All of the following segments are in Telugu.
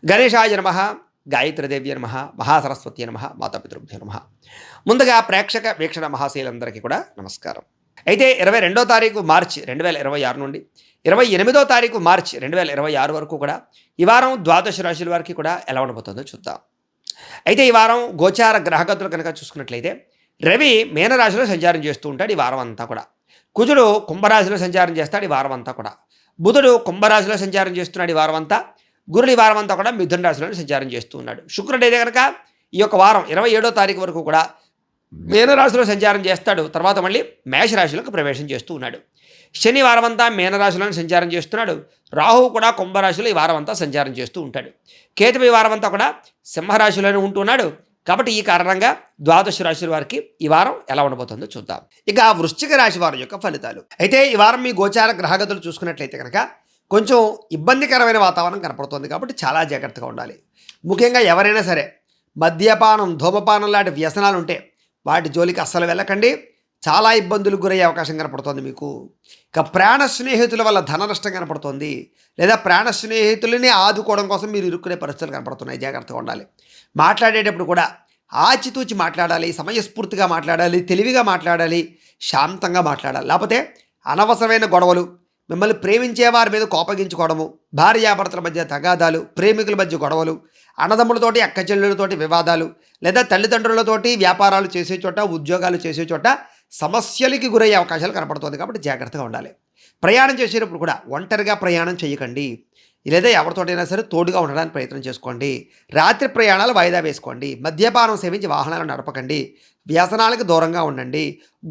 గణేశాయ నమః, గాయత్రీదేవ్య నమః, మహాసరస్వతి నమః, మాతాపితృభ్యో నమః. ముందుగా ప్రేక్షక వీక్షణ మహాశీలందరికీ కూడా నమస్కారం. అయితే 22వ తారీఖు మార్చి 2026 నుండి 28వ తారీఖు మార్చి 2026 వరకు కూడా ఈ వారం ద్వాదశ రాశుల వారికి కూడా ఎలా ఉండబోతుందో చూద్దాం. అయితే ఈ వారం గోచార గ్రహగతులు కనుక చూసుకున్నట్లయితే రవి మీనరాశిలో సంచారం చేస్తూ ఉంటాడు ఈ వారం అంతా కూడా. కుజుడు కుంభరాశిలో సంచారం చేస్తాడు ఈ వారం అంతా కూడా. బుధుడు కుంభరాశిలో సంచారం చేస్తున్నాడు ఈ వారం అంతా. గురుడు ఈ వారం అంతా కూడా మిథున రాశిలో సంచారం చేస్తూ ఉన్నాడు. శుక్రుడు అయితే కనుక ఈ యొక్క వారం 27వ తారీఖు వరకు కూడా మీనరాశిలో సంచారం చేస్తాడు. తర్వాత మళ్ళీ మేషరాశిలోకి ప్రవేశం చేస్తూ ఉన్నాడు. శని వారం అంతా మీనరాశిలో సంచారం చేస్తున్నాడు. రాహువు కూడా కుంభరాశిలో ఈ వారం అంతా సంచారం చేస్తూ ఉంటాడు. కేతువు ఈ వారం అంతా కూడా సింహరాశిలోనే ఉంటున్నాడు. కాబట్టి ఈ కారణంగా ద్వాదశ రాశుల వారికి ఈ వారం ఎలా ఉండబోతుందో చూద్దాం. ఇక వృశ్చిక రాశి వారి యొక్క ఫలితాలు. అయితే ఈ వారం మీ గోచార గ్రహగతులు చూసుకున్నట్లయితే కనుక కొంచెం ఇబ్బందికరమైన వాతావరణం కనపడుతుంది. కాబట్టి చాలా జాగ్రత్తగా ఉండాలి. ముఖ్యంగా ఎవరైనా సరే మద్యపానం, ధూమపానం లాంటి వ్యసనాలు ఉంటే వాటి జోలికి అస్సలు వెళ్ళకండి. చాలా ఇబ్బందులకు గురయ్యే అవకాశం కనపడుతోంది మీకు. ఇక ప్రాణ స్నేహితుల వల్ల ధన నష్టం కనపడుతోంది, లేదా ప్రాణ స్నేహితులని ఆదుకోవడం కోసం మీరు ఇరుక్కునే పరిస్థితులు కనపడుతున్నాయి. జాగ్రత్తగా ఉండాలి. మాట్లాడేటప్పుడు కూడా ఆచితూచి మాట్లాడాలి, సమయస్ఫూర్తిగా మాట్లాడాలి, తెలివిగా మాట్లాడాలి, శాంతంగా మాట్లాడాలి. లేకపోతే అనవసరమైన గొడవలు, మిమ్మల్ని ప్రేమించే వారి మీద కోపగించుకోవడము, భార్యాభర్తల మధ్య తగాదాలు, ప్రేమికుల మధ్య గొడవలు, అన్నదమ్ములతోటి అక్కచెల్లెలతోటి వివాదాలు, లేదా తల్లిదండ్రులతోటి వ్యాపారాలు చేసే చోట, ఉద్యోగాలు చేసే చోట సమస్యలకి గురయ్యే అవకాశాలు కనపడుతుంది. కాబట్టి జాగ్రత్తగా ఉండాలి. ప్రయాణం చేసేటప్పుడు కూడా ఒంటరిగా ప్రయాణం చేయకండి, లేదా ఎవరితోటైనా సరే తోడుగా ఉండడానికి ప్రయత్నం చేసుకోండి. రాత్రి ప్రయాణాలు వాయిదా వేసుకోండి. మద్యపానం సేవించి వాహనాలు నడపకండి. వ్యసనాలకు దూరంగా ఉండండి.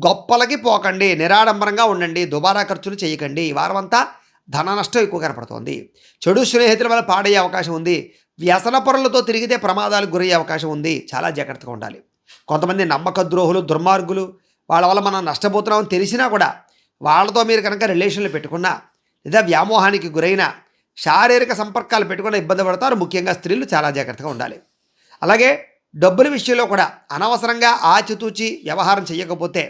గొప్పలకి పోకండి. నిరాడంబరంగా ఉండండి. దుబారా ఖర్చులు చేయకండి. ఈ వారం అంతా ధన నష్టం ఎక్కువ కనపడుతోంది. చెడు స్నేహితుల వల్ల పాడయ్యే అవకాశం ఉంది. వ్యసన పరులతో తిరిగితే ప్రమాదాలకు గురయ్యే అవకాశం ఉంది. చాలా జాగ్రత్తగా ఉండాలి. కొంతమంది నమ్మక ద్రోహులు, దుర్మార్గులు, వాళ్ళ వల్ల మనం నష్టపోతున్నామని తెలిసినా కూడా వాళ్ళతో మీరు కనుక రిలేషన్లు పెట్టుకున్నా, లేదా వ్యామోహానికి గురైనా, శారీరక సంపర్కాలు పెట్టుకున్న ఇబ్బంది పడతారు. ముఖ్యంగా స్త్రీలు చాలా జాగ్రత్తగా ఉండాలి. అలాగే డబ్బుల విషయంలో కూడా అనవసరంగా ఆచితూచి వ్యవహారం చేయకపోతే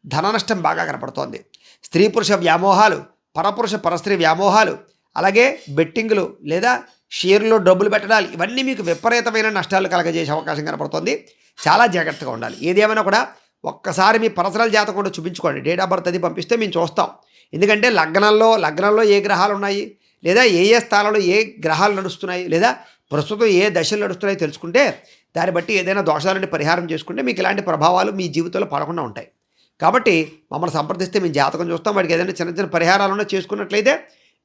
ధన నష్టం బాగా కనపడుతోంది. స్త్రీ పురుష వ్యామోహాలు, పరపురుష పరస్త్రీ వ్యామోహాలు, అలాగే బెట్టింగులు లేదా షేర్లో డబ్బులు పెట్టడాలు, ఇవన్నీ మీకు విపరీతమైన నష్టాలు కలగజేసే అవకాశం కనపడుతోంది. చాలా జాగ్రత్తగా ఉండాలి. ఏదేమైనా కూడా ఒక్కసారి మీ పర్సనల్ జాతకం కూడా చూపించుకోండి. డేట్ ఆఫ్ బర్త్ అది పంపిస్తే మేము చూస్తాం. ఎందుకంటే లగ్నంలో ఏ గ్రహాలు ఉన్నాయి, లేదా ఏ స్థానంలో ఏ గ్రహాలు నడుస్తున్నాయి, లేదా ప్రస్తుతం ఏ దశలు నడుస్తున్నాయో తెలుసుకుంటే దాన్ని బట్టి ఏదైనా దోషాలని పరిహారం చేసుకుంటే మీకు ఇలాంటి ప్రభావాలు మీ జీవితంలో పడకుండా ఉంటాయి. కాబట్టి మమ్మల్ని సంప్రదిస్తే మేము జాతకం చూస్తాం. వాటికి ఏదైనా చిన్న చిన్న పరిహారాలను చేసుకున్నట్లయితే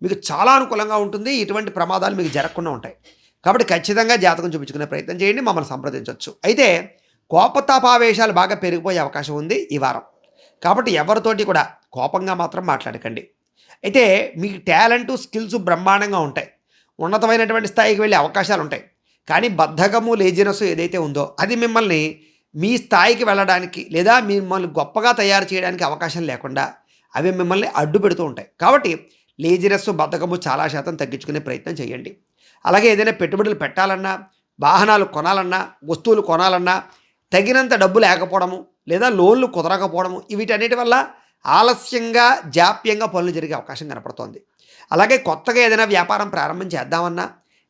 మీకు చాలా అనుకూలంగా ఉంటుంది. ఇటువంటి ప్రమాదాలు మీకు జరగకుండా ఉంటాయి. కాబట్టి ఖచ్చితంగా జాతకం చూపించుకునే ప్రయత్నం చేయండి. మమ్మల్ని సంప్రదించవచ్చు. అయితే కోపతాపావేశాలు బాగా పెరిగిపోయే అవకాశం ఉంది ఈ వారం. కాబట్టి ఎవరితోటి కూడా కోపంగా మాత్రం మాట్లాడకండి. అయితే మీ టాలెంటు, స్కిల్స్ బ్రహ్మాండంగా ఉంటాయి. ఉన్నతమైనటువంటి స్థాయికి వెళ్ళే అవకాశాలు ఉంటాయి. కానీ బద్ధకము, లేజినెస్ ఏదైతే ఉందో అది మిమ్మల్ని మీ స్థాయికి వెళ్ళడానికి, లేదా మిమ్మల్ని గొప్పగా తయారు చేయడానికి అవకాశం లేకుండా అవి మిమ్మల్ని అడ్డు పెడుతూ ఉంటాయి. కాబట్టి లేజినెస్, బద్ధకము చాలా శాతం తగ్గించుకునే ప్రయత్నం చేయండి. అలాగే ఏదైనా పెట్టుబడులు పెట్టాలన్నా, వాహనాలు కొనాలన్నా, వస్తువులు కొనాలన్నా తగినంత డబ్బు లేకపోవడము, లేదా లోన్లు కుదరకపోవడము, వీటన్నిటి వల్ల ఆలస్యంగా, జాప్యంగా పనులు జరిగే అవకాశం కనపడుతోంది. అలాగే కొత్తగా ఏదైనా వ్యాపారం ప్రారంభం చేద్దామన్నా,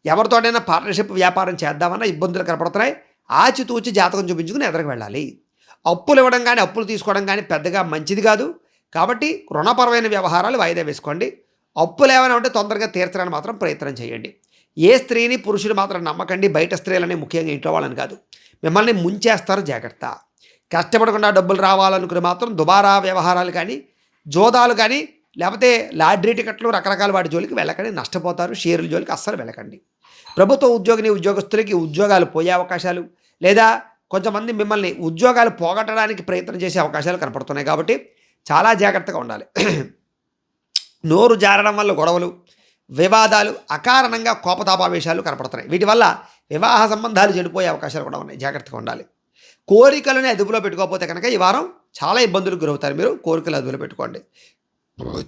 ఎవరితోటైనా పార్ట్నర్షిప్ వ్యాపారం చేద్దామన్నా ఇబ్బందులు కనపడుతున్నాయి. ఆచితూచి జాతకం చూపించుకుని ఎదురుకు వెళ్ళాలి. అప్పులు ఇవ్వడం కానీ, అప్పులు తీసుకోవడం కానీ పెద్దగా మంచిది కాదు. కాబట్టి రుణపరమైన వ్యవహారాలు వాయిదా వేసుకోండి. అప్పులు ఏమైనా ఉంటే తొందరగా తీర్చడానికి మాత్రం ప్రయత్నం చేయండి. ఏ స్త్రీని, పురుషుడు మాత్రం నమ్మకండి. బయట స్త్రీలని, ముఖ్యంగా ఇంట్లో వాళ్ళని కాదు, మిమ్మల్ని ముంచేస్తారు. జాగ్రత్త. కష్టపడకుండా డబ్బులు రావాలనుకుని మాత్రం దుబారా వ్యవహారాలు కానీ, జోదాలు కానీ, లేకపోతే లాటరీ టికెట్లు, రకరకాల వాటి జోలికి వెళ్ళకండి. నష్టపోతారు. షేర్ల జోలికి అస్సలు వెళ్ళకండి. ప్రభుత్వ ఉద్యోగస్తులకి ఉద్యోగాలు పోయే అవకాశాలు, లేదా కొంతమంది మిమ్మల్ని ఉద్యోగాలు పోగొట్టడానికి ప్రయత్నం చేసే అవకాశాలు కనపడుతున్నాయి. కాబట్టి చాలా జాగ్రత్తగా ఉండాలి. నోరు జారడం వల్ల గొడవలు, వివాదాలు, అకారణంగా కోపతాపావేశాలు కనపడుతున్నాయి. వీటి వల్ల వివాహ సంబంధాలు చెడిపోయే అవకాశాలు కూడా ఉన్నాయి. జాగ్రత్తగా ఉండాలి. కోరికలను అదుపులో పెట్టుకోకపోతే కనుక ఈ వారం చాలా ఇబ్బందులకు గురవుతారు. మీరు కోరికలు అదుపులో పెట్టుకోండి.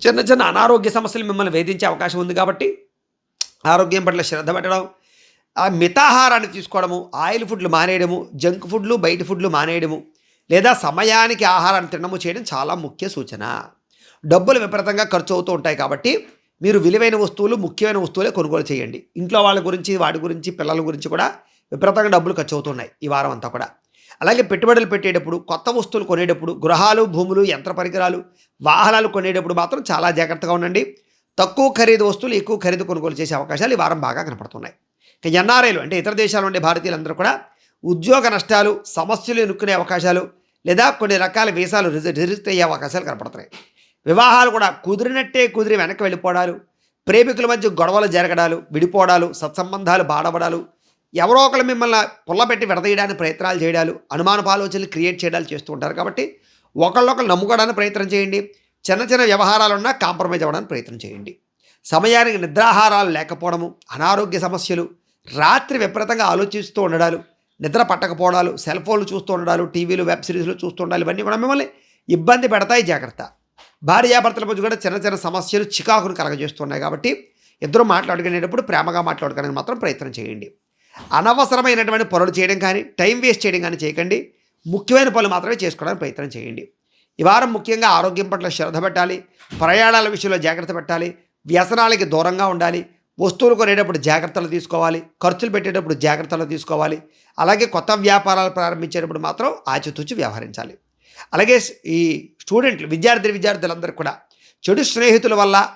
చిన్న చిన్న అనారోగ్య సమస్యలు మిమ్మల్ని వేధించే అవకాశం ఉంది. కాబట్టి ఆరోగ్యం పట్ల శ్రద్ధ పెట్టడం, మితాహారాన్ని తీసుకోవడము, ఆయిల్ ఫుడ్లు మానేయడము, జంక్ ఫుడ్లు, బయట ఫుడ్లు మానేయడము, లేదా సమయానికి ఆహారాన్ని తినడము చేయడం చాలా ముఖ్య సూచన. డబ్బులు విపరీతంగా ఖర్చు అవుతూ ఉంటాయి. కాబట్టి మీరు విలువైన వస్తువులు, ముఖ్యమైన వస్తువులే కొనుగోలు చేయండి. ఇంట్లో వాళ్ళ గురించి, వాటి గురించి, పిల్లల గురించి కూడా విపరీతంగా డబ్బులు ఖర్చు అవుతున్నాయి ఈ వారం అంతా కూడా. అలాగే పెట్టుబడులు పెట్టేటప్పుడు, కొత్త వస్తువులు కొనేటప్పుడు, గృహాలు, భూములు, యంత్ర పరికరాలు, వాహనాలు కొనేటప్పుడు మాత్రం చాలా జాగ్రత్తగా ఉండండి. తక్కువ ఖరీదు వస్తువులు ఎక్కువ ఖరీదు కొనుగోలు చేసే అవకాశాలు ఈ వారం బాగా కనపడుతున్నాయి. ఇక ఎన్ఆర్ఐలు అంటే ఇతర దేశాల్లో ఉండే భారతీయులందరూ కూడా ఉద్యోగ నష్టాలు, సమస్యలు ఎన్నుకునే అవకాశాలు లేదా కొన్ని రకాల వీసాలు రిజెక్ట్ అయ్యే అవకాశాలు కనపడుతున్నాయి. వివాహాలు కూడా కుదిరినట్టే కుదిరి వెనక్కి వెళ్ళిపోవడాలు, ప్రేమికుల మధ్య గొడవలు జరగడాలు, విడిపోవడాలు, సత్సంబంధాలు బాడబడాలు, ఎవరో ఒకరు మిమ్మల్ని పుల్లబెట్టి విడదీయడానికి ప్రయత్నాలు చేయడాలు, అనుమానపు ఆలోచనలు క్రియేట్ చేయడాలు చేస్తూ ఉంటారు. కాబట్టి ఒకళ్ళొకరు నమ్ముకోవడానికి ప్రయత్నం చేయండి. చిన్న చిన్న వ్యవహారాలున్నా కాంప్రమైజ్ అవ్వడానికి ప్రయత్నం చేయండి. సమయానికి నిద్రాహారాలు లేకపోవడము, అనారోగ్య సమస్యలు, రాత్రి విపరీతంగా ఆలోచిస్తూ ఉండడాలు, నిద్ర పట్టకపోవడాలు, సెల్ ఫోన్లు చూస్తూ ఉండడాలు, టీవీలు, వెబ్ సిరీస్లు చూస్తూ ఉండాలి. ఇవన్నీ కూడా మిమ్మల్ని ఇబ్బంది పెడతాయి. జాగ్రత్త. భార్యాభర్తల మధ్య కూడా చిన్న చిన్న సమస్యలు చికాకును కలగజేస్తున్నాయి. కాబట్టి ఇద్దరు మాట్లాడుకునేటప్పుడు ప్రేమగా మాట్లాడుకోవడానికి మాత్రం ప్రయత్నం చేయండి. అనవసరమైనటువంటి పనులు చేయడం కానీ, టైం వేస్ట్ చేయడం కానీ చేయకండి. ముఖ్యమైన పనులు మాత్రమే చేసుకోవడానికి ప్రయత్నం చేయండి. ఈ వారం ముఖ్యంగా ఆరోగ్యం పట్ల శ్రద్ధ పెట్టాలి. ప్రయాణాల విషయంలో జాగ్రత్త పెట్టాలి. వ్యసనాలకి దూరంగా ఉండాలి. వస్తువులు కొనేటప్పుడు జాగ్రత్తలు తీసుకోవాలి. ఖర్చులు పెట్టేటప్పుడు జాగ్రత్తలు తీసుకోవాలి. అలాగే కొత్త వ్యాపారాలు ప్రారంభించేటప్పుడు మాత్రం ఆచితూచి వ్యవహరించాలి. అలాగే ఈ విద్యార్థులందరూ కూడా చెడు స్నేహితుల వల్ల,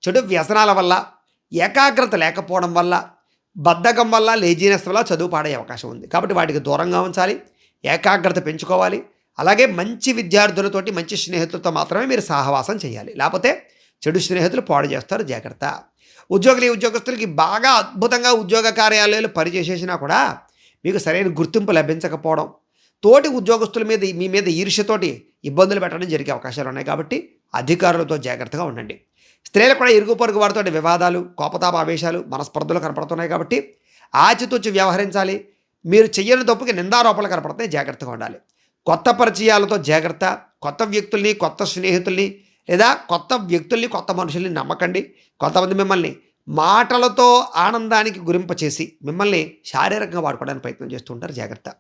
చెడు వ్యసనాల వల్ల, ఏకాగ్రత లేకపోవడం వల్ల, బద్ధకం వల్ల, లేజీనెస్ వల్ల చదువు పాడే అవకాశం ఉంది. కాబట్టి వాటికి దూరంగా ఉంచాలి. ఏకాగ్రత పెంచుకోవాలి. అలాగే మంచి విద్యార్థులతోటి, మంచి స్నేహితులతో మాత్రమే మీరు సహవాసం చేయాలి. లేకపోతే చెడు స్నేహితులు పాడు చేస్తారు. జాగ్రత్త. ఉద్యోగస్తులకి బాగా అద్భుతంగా ఉద్యోగ కార్యాలయాలు పనిచేసేసినా కూడా మీకు సరైన గుర్తింపు లభించకపోవడం, తోటి ఉద్యోగస్తుల మీద మీ మీద ఈర్ష్యతోటి ఇబ్బందులు పెట్టడం జరిగే అవకాశాలు ఉన్నాయి. కాబట్టి అధికారులతో జాగ్రత్తగా ఉండండి. స్త్రీలకు కూడా ఇరుగు పొరుగు వారితో వివాదాలు, కోపతాప ఆవేశాలు, మనస్పర్ధలు కనపడుతున్నాయి. కాబట్టి ఆచితూచి వ్యవహరించాలి. మీరు చెయ్యని తప్పుకి నిందారోపణలు కనపడుతున్నాయి. జాగ్రత్తగా ఉండాలి. కొత్త పరిచయాలతో జాగ్రత్త. కొత్త వ్యక్తుల్ని, కొత్త స్నేహితుల్ని లేదా కొత్త వ్యక్తుల్ని, కొత్త మనుషుల్ని నమ్మకండి. కొంతమంది మిమ్మల్ని మాటలతో ఆనందానికి గురింపచేసి మిమ్మల్ని శారీరకంగా వాడుకోవడానికి ప్రయత్నం చేస్తూ ఉంటారు. జాగ్రత్త.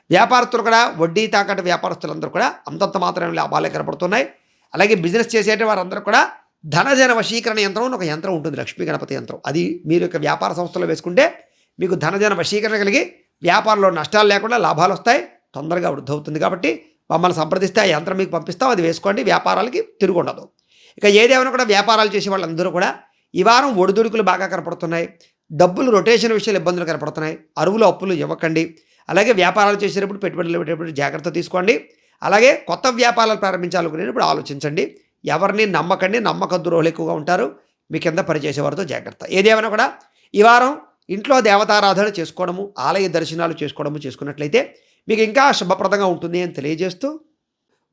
వ్యాపారస్తులు కూడా, వడ్డీ తాకట్టు వ్యాపారస్తులందరూ కూడా అంతంత మాత్రమే లాభాలే కనపడుతున్నాయి. అలాగే బిజినెస్ చేసేట వారందరూ కూడా ధనజన వశీకరణ యంత్రం అని ఒక యంత్రం ఉంటుంది, లక్ష్మీ గణపతి యంత్రం. అది మీరు యొక్క వ్యాపార సంస్థలో వేసుకుంటే మీకు ధనజన వశీకరణ కలిగి వ్యాపారంలో నష్టాలు లేకుండా లాభాలు వస్తాయి. తొందరగా వృద్ధి అవుతుంది. కాబట్టి మమ్మల్ని సంప్రదిస్తే ఆ యంత్రం మీకు పంపిస్తాం. అది వేసుకోండి. వ్యాపారాలకి తిరుగు ఉండదు. ఇక ఏదేమైనా కూడా వ్యాపారాలు చేసే వాళ్ళందరూ కూడా ఈ వారం ఒడిదుడుకులు బాగా కనపడుతున్నాయి. డబ్బులు రొటేషన్ విషయాలు ఇబ్బందులు కనపడుతున్నాయి. అరువులు అప్పులు ఇవ్వకండి. అలాగే వ్యాపారాలు చేసేటప్పుడు, పెట్టుబడులు పెట్టేటప్పుడు జాగ్రత్త తీసుకోండి. అలాగే కొత్త వ్యాపారాలు ప్రారంభించాలనుకునేటప్పుడు ఆలోచించండి. ఎవరిని నమ్మకండి. నమ్మక ద్రోహులు ఎక్కువగా ఉంటారు. మీ కింద పనిచేసేవారితో జాగ్రత్త. ఏదేమైనా కూడా ఈ వారం ఇంట్లో దేవతారాధన చేసుకోవడము, ఆలయ దర్శనాలు చేసుకున్నట్లయితే మీకు ఇంకా శుభప్రదంగా ఉంటుంది అని తెలియజేస్తూ,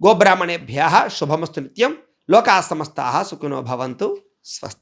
గోబ్రాహ్మణేభ్యః శుభమస్తు నిత్యం. లోకాః సమస్తాః సుఖినో భవంతు. స్వస్తి.